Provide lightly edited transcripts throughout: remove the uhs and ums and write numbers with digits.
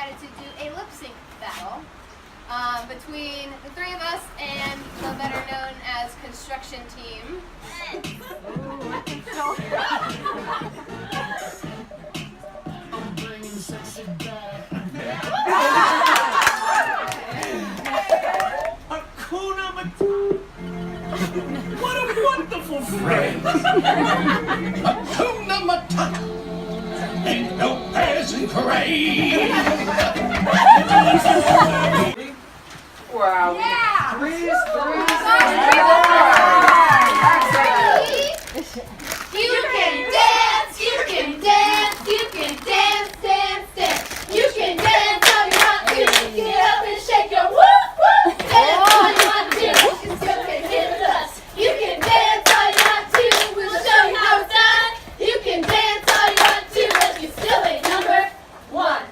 decided to do a lip sync battle between the three of us and the better known as construction team. I'm bringing sexy back. Hakuna Matata. What a wonderful phrase. Hakuna Matata. Ain't no peasant parade. Wow. Yeah! Three. You can dance, you can dance, you can dance, dance, dance. You can dance all you want to. Get up and shake your whoop, whoop. Dance all you want to. You can still get with us. You can dance all you want to. We'll show you how it's done. You can dance all you want to, but you still ain't number one.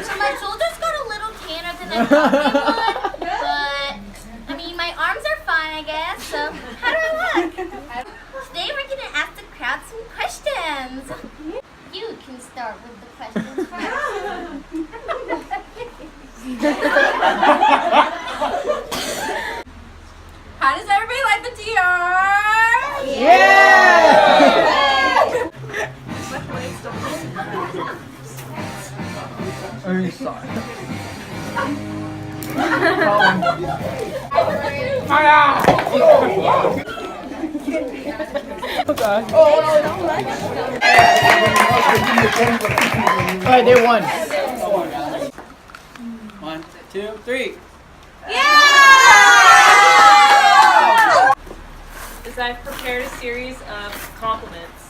So my shoulders got a little tanner than I thought they would, but I mean my arms are fine, I guess. So how do I look? Today we're gonna ask the crowd some questions. You can start with the questions first. How does everybody like the DR? I'm sorry. Alright, they won. 1, 2, 3. Is I've prepared a series of compliments.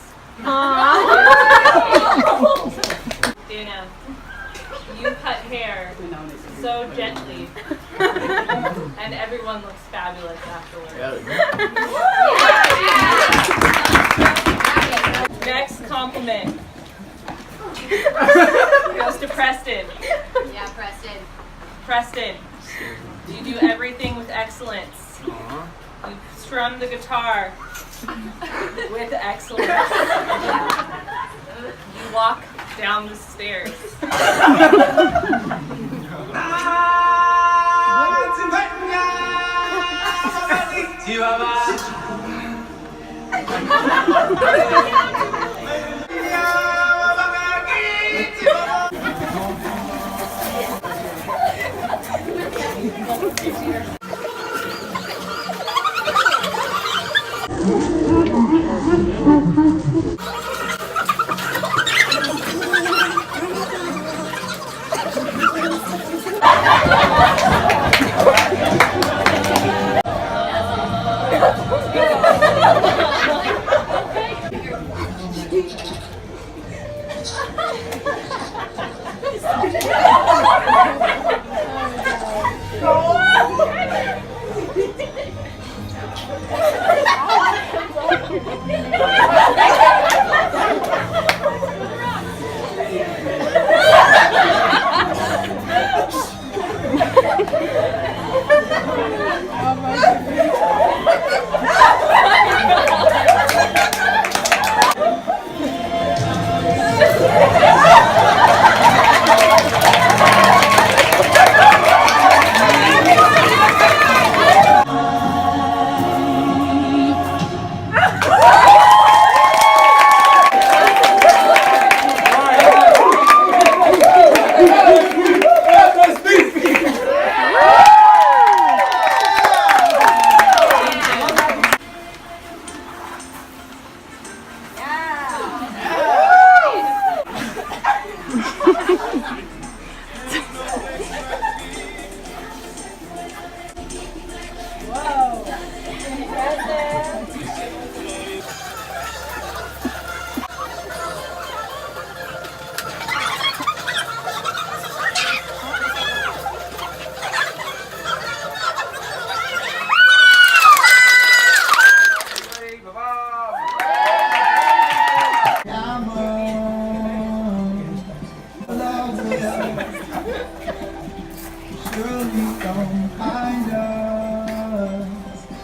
Dana, you cut hair so gently, and everyone looks fabulous afterwards. Next compliment goes to Preston. Yeah, Preston. Preston, you do everything with excellence. You strum the guitar with excellence. You walk down the stairs.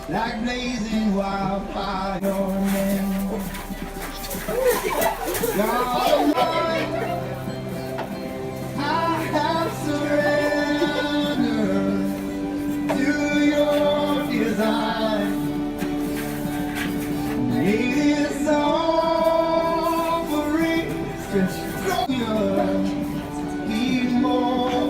like blazing wildfire. God, I have surrendered to your design. May this offering stretch from your immortal.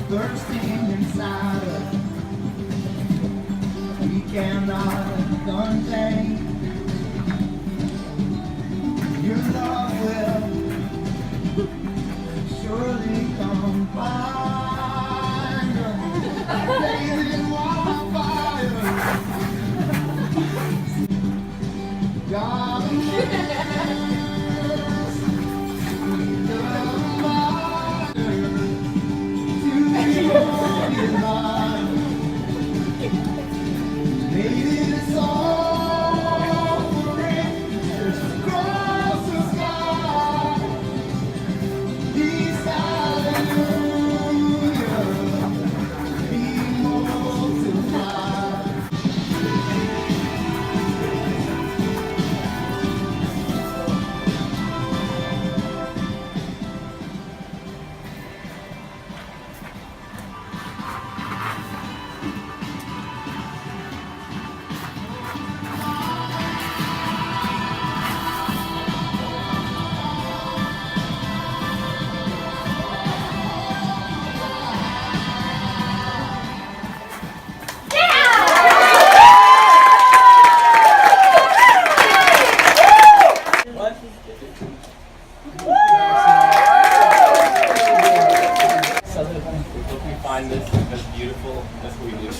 Bursting inside us, we cannot contain. Your love will surely come find us, blazing wildfire. God, Hope you find this as beautiful as we do.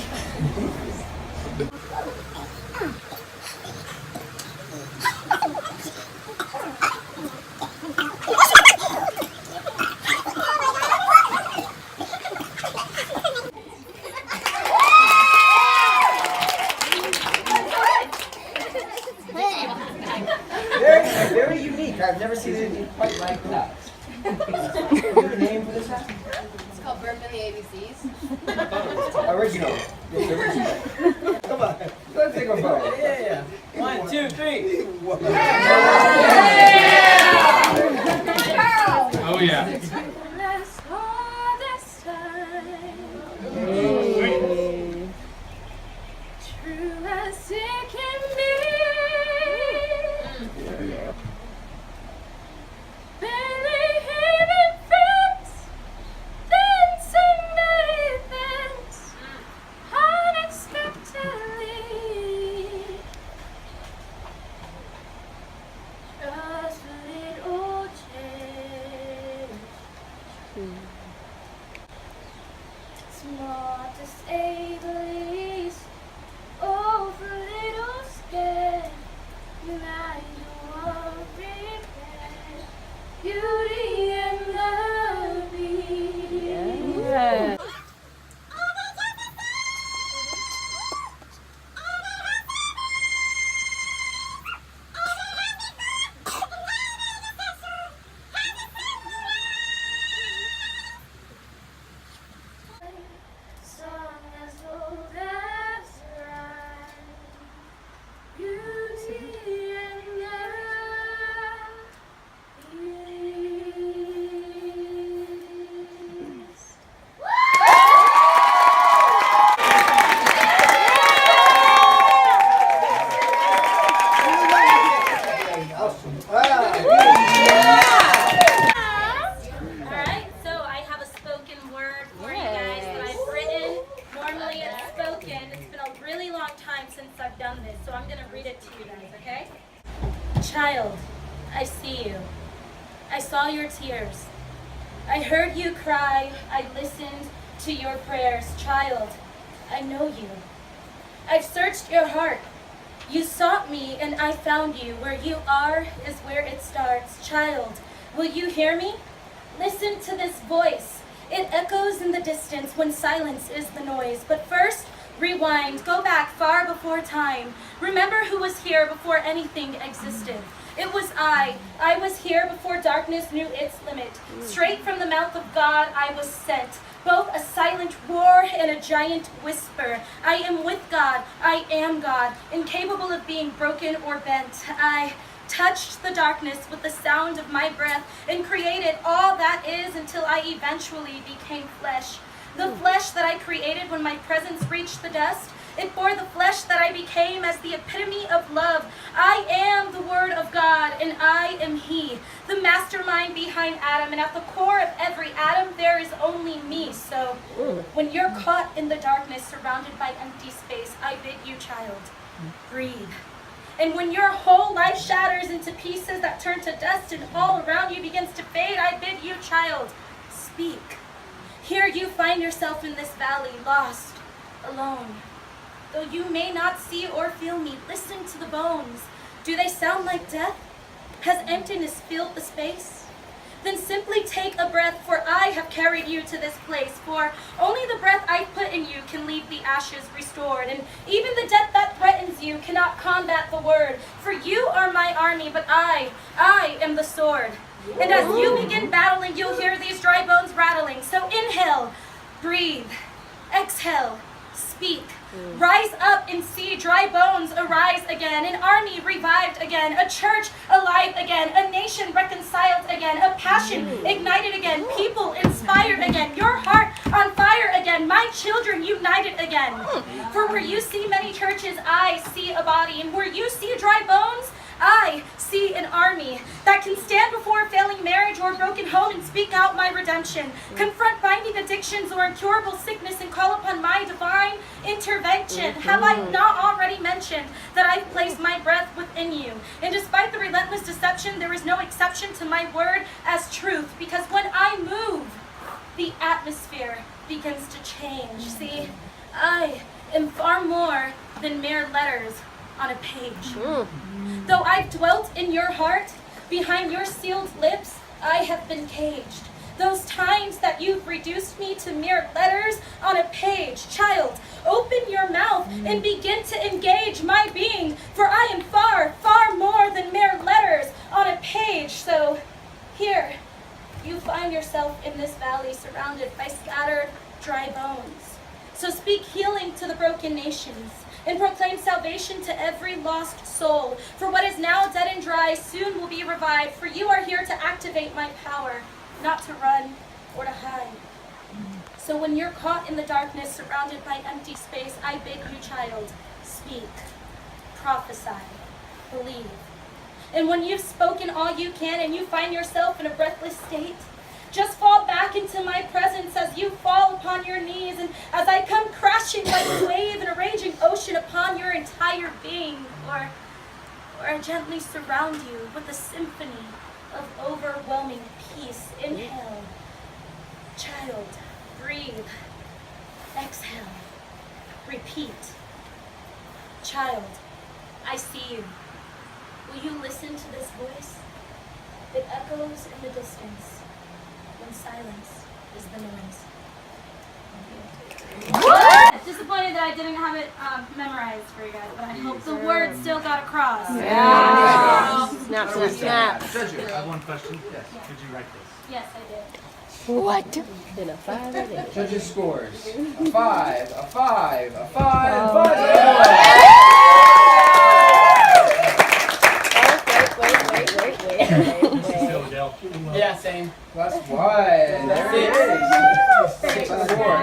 Very unique. I've never seen anything quite like that. Do you have a name for this hat? It's called Burp in the ABCs. Original. It's original. Come on. Let's take a photo. Yeah. 1, 2, 3. Oh yeah. True as it can be. Barely even friends, then suddenly events, unexpectedly. Just a little change. Small to say the least. Oh, a little scared. And I don't regret. Beauty and the Beast. Yeah. Song as old as rhyme. Beauty and the Beast. Alright, so I have a spoken word for you guys that I've written. Normally it's spoken. It's been a really long time since I've done this, so I'm going to read it to you guys, okay? Child, I see you. I saw your tears. I heard you cry. I listened to your prayers. Child, I know you. I've searched your heart. You sought me and I found you. Where you are is where it starts. Child, will you hear me? Listen to this voice. It echoes in the distance when silence is the noise. But first, rewind, go back far before time. Remember who was here before anything existed. It was I. I was here before darkness knew its limit. Straight from the mouth of God I was sent. Both a silent roar and a giant whisper. I am with God. I am God, incapable of being broken or bent. I touched the darkness with the sound of my breath and created all that is until I eventually became flesh. The flesh that I created when my presence reached the dust, it bore the flesh that I became as the epitome of love. I am the Word of God, and I am He, the mastermind behind Adam. And at the core of every atom, there is only me. So when you're caught in the darkness, surrounded by empty space, I bid you, child, breathe. And when your whole life shatters into pieces that turn to dust and all around you begins to fade, I bid you, child, speak. Here you find yourself in this valley, lost, alone. Though you may not see or feel me, listen to the bones. Do they sound like death? Has emptiness filled the space? Then simply take a breath, for I have carried you to this place. For only the breath I put in you can leave the ashes restored. And even the death that threatens you cannot combat the word. For you are my army, but I am the sword. And as you begin battling, you'll hear these dry bones rattling. So inhale, breathe, exhale, speak. Rise up and see dry bones arise again, an army revived again, a church alive again, a nation reconciled again, a passion ignited again, people inspired again, your heart on fire again, my children united again. For where you see many churches, I see a body, and where you see dry bones, I see an army that can stand before a failing marriage or a broken home and speak out my redemption, confront binding addictions or incurable sickness and call upon my divine intervention. Have I not already mentioned that I've placed my breath within you? And despite the relentless deception, there is no exception to my word as truth, because when I move, the atmosphere begins to change. See, I am far more than mere letters on a page. Though I've dwelt in your heart, behind your sealed lips, I have been caged. Those times that you've reduced me to mere letters on a page. Child, open your mouth and begin to engage my being, for I am far, far more than mere letters on a page. So here, you find yourself in this valley surrounded by scattered, dry bones. So speak healing to the broken nations, and proclaim salvation to every lost soul. For what is now dead and dry soon will be revived, for you are here to activate my power, not to run or to hide. So when you're caught in the darkness, surrounded by empty space, I bid you, child, speak, prophesy, believe. And when you've spoken all you can and you find yourself in a breathless state, just fall back into my presence as you fall upon your knees, and as I come crashing like a wave in a raging ocean upon your entire being, or I gently surround you with a symphony of overwhelming peace. Inhale, child, breathe, exhale, repeat. Child, I see you. Will you listen to this voice? It echoes in the distance. When silence is the noise. Disappointed that I didn't have it memorized for you guys, but I hope the word still got across. Yeah. Snap, snap, snap. Judges. I have one question. Yes. Did you write this? Yes, I did. What? In a 5 or 8? Judges scores. A 5, a 5, a 5, and 5. Yeah, same. Plus 1. There it is. 6 on the board.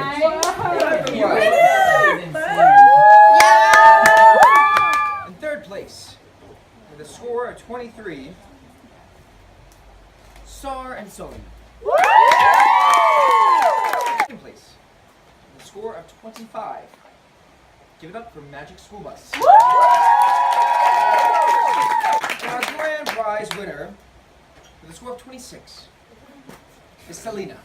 In third place, with a score of 23, Sar and Sully. Second place, with a score of 25. Give it up for Magic School Bus. Our grand prize winner, with a score of 26, is Selena.